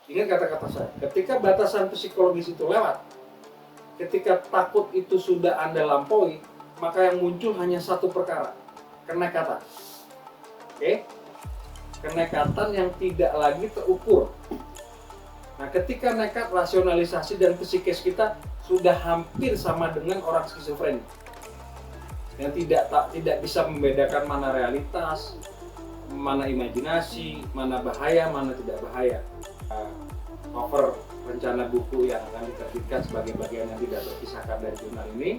Ingat kata-kata saya, ketika batasan psikologis itu lewat, ketika takut itu sudah Anda lampaui, maka yang muncul hanya satu perkara, kenekatan. Oke? Kenekatan yang tidak lagi terukur. Nah, ketika nekat, rasionalisasi dan psikis kita sudah hampir sama dengan orang skizofrenia yang tidak bisa membedakan mana realitas, mana imajinasi, mana bahaya, mana tidak bahaya. Cover rencana buku yang akan diterbitkan sebagai bagian yang tidak terpisahkan dari jurnal ini.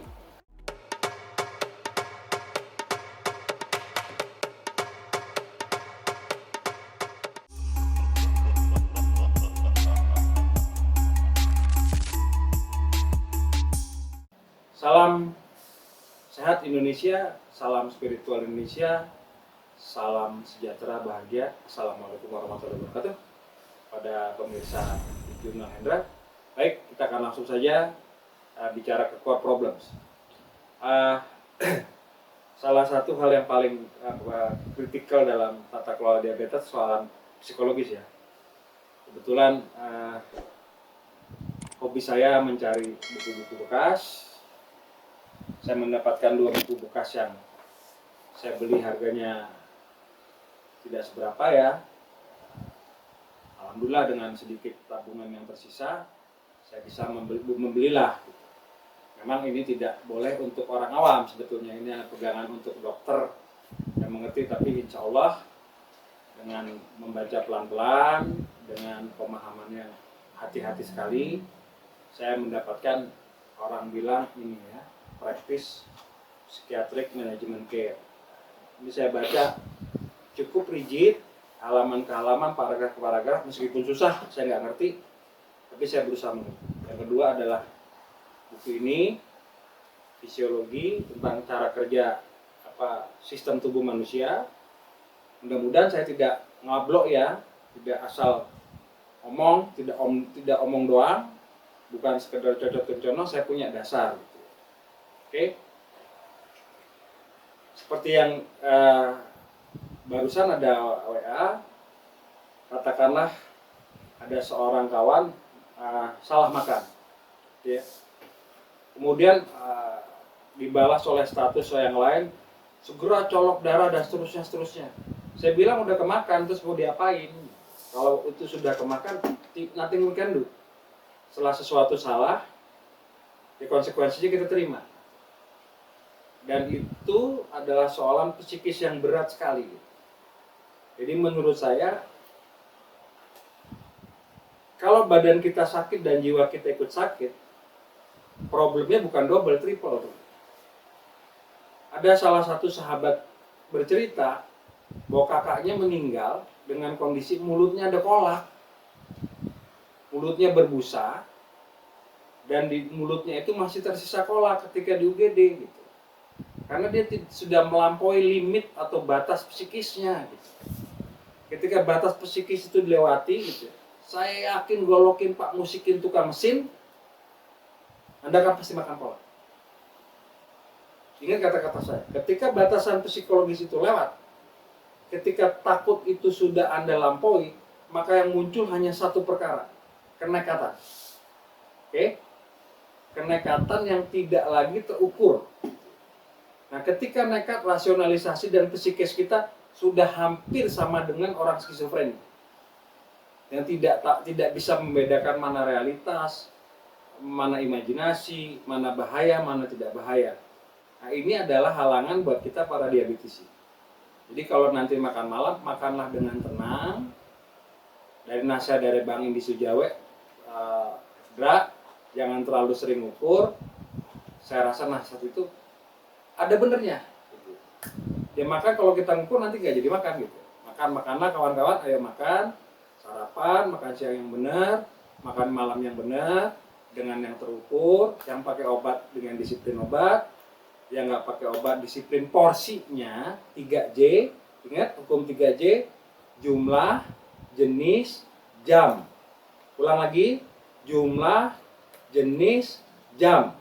Salam sehat Indonesia, salam spiritual Indonesia, salam sejahtera bahagia. Assalamualaikum warahmatullahi wabarakatuh. Pada pemirsa Jurnal Hendra, baik, kita akan langsung saja bicara ke core problems. Salah satu hal yang paling kritikal dalam tata kelola diabetes soal psikologis ya. Kebetulan hobi saya mencari buku-buku bekas. Saya mendapatkan 2 buku bekas yang saya beli harganya tidak seberapa ya. Alhamdulillah dengan sedikit tabungan yang tersisa, saya bisa membelilah. Memang ini tidak boleh untuk orang awam sebetulnya, ini pegangan untuk dokter yang mengerti, tapi insya Allah dengan membaca pelan-pelan, dengan pemahaman yang hati-hati sekali, saya mendapatkan orang bilang ini ya, practice psychiatric management care. Ini saya baca cukup rigid, halaman ke halaman, paragraf ke paragraf, meskipun susah, saya nggak ngerti, tapi saya berusaha mengerti. Yang kedua adalah buku ini, fisiologi tentang cara kerja sistem tubuh manusia. Mudah-mudahan saya tidak ngablok ya, tidak asal omong, tidak omong doang, bukan sekedar cocok-cocono, saya punya dasar. Gitu. Oke, seperti yang barusan ada WA, katakanlah ada seorang kawan salah makan, ya. Kemudian dibalas oleh status yang lain, segera colok darah dan seterusnya. Saya bilang udah kemakan, terus mau diapain? Kalau itu sudah kemakan, nothing we can do. Setelah sesuatu salah, ya konsekuensinya kita terima. Dan itu adalah soalan psikis yang berat sekali. Jadi menurut saya, kalau badan kita sakit dan jiwa kita ikut sakit, problemnya bukan double, triple. Ada salah satu sahabat bercerita bahwa kakaknya meninggal dengan kondisi mulutnya ada kolak. Mulutnya berbusa, dan di mulutnya itu masih tersisa kolak ketika di UGD gitu. Karena dia sudah melampaui limit atau batas psikisnya gitu. Ketika batas psikis itu dilewati gitu, saya yakin golokin Pak Musikin tukang mesin, Anda akan pasti makan kolak. Ingat kata-kata saya, ketika batasan psikologis itu lewat, ketika takut itu sudah Anda lampaui, maka yang muncul hanya satu perkara, kenekatan. Oke? Kenekatan yang tidak lagi terukur. Nah, ketika nekat, rasionalisasi dan psikis kita sudah hampir sama dengan orang skizofrenia yang tidak bisa membedakan mana realitas, mana imajinasi, mana bahaya, mana tidak bahaya. Nah, ini adalah halangan buat kita para diabetisi. Jadi kalau nanti makan malam, makanlah dengan tenang. Dari nasihat dari Bang Indi Sujawe, jangan terlalu sering ukur. Saya rasa nasihat itu ada benernya. Ya makan, kalau kita ngukur nanti nggak jadi makan gitu. Makanlah kawan-kawan, ayo makan. Sarapan, makan siang yang benar, makan malam yang benar, dengan yang terukur, yang pakai obat dengan disiplin obat, yang nggak pakai obat disiplin porsinya, 3J, ingat hukum 3J, jumlah, jenis, jam. Ulang lagi, jumlah, jenis, jam.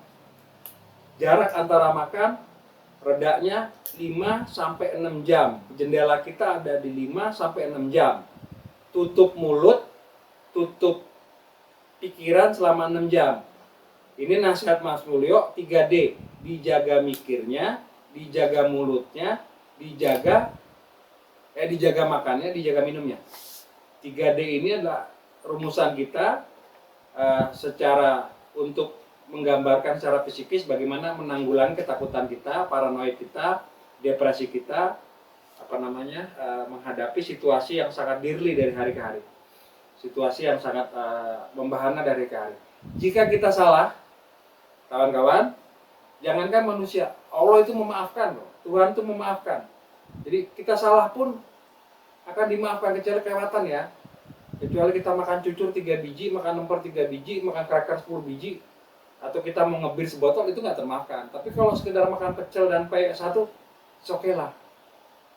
Jarak antara makan, redaknya 5-6 jam. Jendela kita ada di 5-6 jam. Tutup mulut menutup pikiran selama 6 jam. Ini nasihat Mas Mulyo, 3D. Dijaga mikirnya, dijaga mulutnya, dijaga makannya, dijaga minumnya. 3D ini adalah rumusan kita secara untuk menggambarkan secara psikis bagaimana menanggulangi ketakutan kita, paranoid kita, depresi kita, menghadapi situasi yang sangat dirli dari hari ke hari. Situasi yang sangat membahana dari ke hari. Jika kita salah, kawan-kawan, jangankan manusia, Allah itu memaafkan loh. Tuhan itu memaafkan. Jadi kita salah pun akan dimaafkan, kecuali kelewatan ya. Kecuali kita makan cucur 3 biji, makan lemper 3 biji, makan cracker 10 biji, atau kita mau ngebir sebotol, itu nggak termaafkan. Tapi kalau sekedar makan pecel dan pay 1, it's okay lah.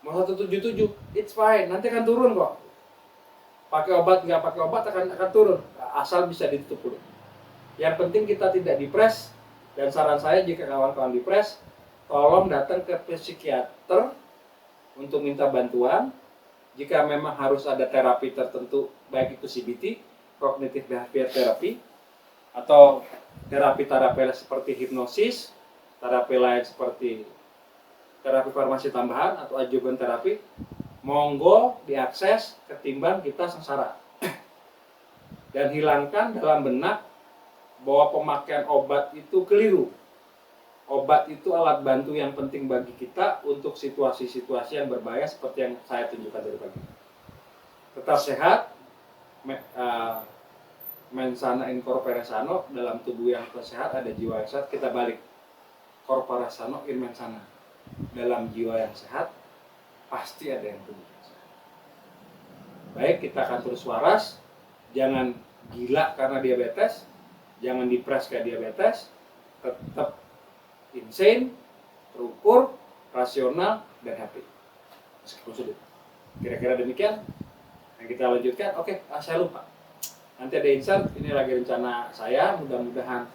Mau 177, it's fine, nanti akan turun kok. Pakai obat, nggak pakai obat akan turun, asal bisa ditutup dulu. Yang penting kita tidak depres, dan saran saya jika kawan-kawan depres, tolong datang ke psikiater untuk minta bantuan. Jika memang harus ada terapi tertentu, baik itu CBT, Cognitive Behavior Therapy, atau terapi-terapi seperti hipnosis, terapi lain seperti terapi farmasi tambahan atau adjuvan terapi, monggo diakses ketimbang kita sengsara. Dan hilangkan dalam benak bahwa pemakaian obat itu keliru. Obat itu alat bantu yang penting bagi kita untuk situasi-situasi yang berbahaya seperti yang saya tunjukkan tadi pagi. Tetap sehat, mens sana in corpore sano, dalam tubuh yang sehat ada jiwa yang sehat. Kita balik, corpore sano in mens sana, dalam jiwa yang sehat pasti ada yang tubuh yang sehat. Baik, kita akan terus waras, jangan gila karena diabetes, jangan depres kayak diabetes, tetap insane, terukur, rasional, dan happy. Meskipun sulit. Kira-kira demikian. Yang kita lanjutkan. Oke, saya lupa. Nanti ada insert. Ini lagi rencana saya. Mudah-mudahan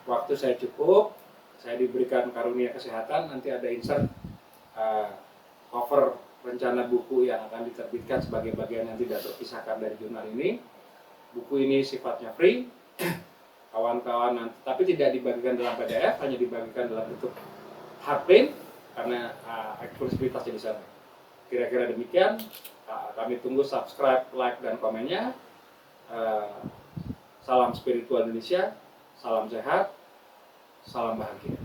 waktu saya cukup. Saya diberikan karunia kesehatan. Nanti ada insert cover rencana buku yang akan diterbitkan sebagai bagian yang tidak terpisahkan dari jurnal ini. Buku ini sifatnya free. Kawan-kawan nanti, tapi tidak dibagikan dalam PDF, hanya dibagikan dalam bentuk hardprint karena eksklusivitasnya di sana. Kira-kira demikian. Kami tunggu subscribe, like, dan komennya. Salam spiritual Indonesia, salam sehat, salam bahagia.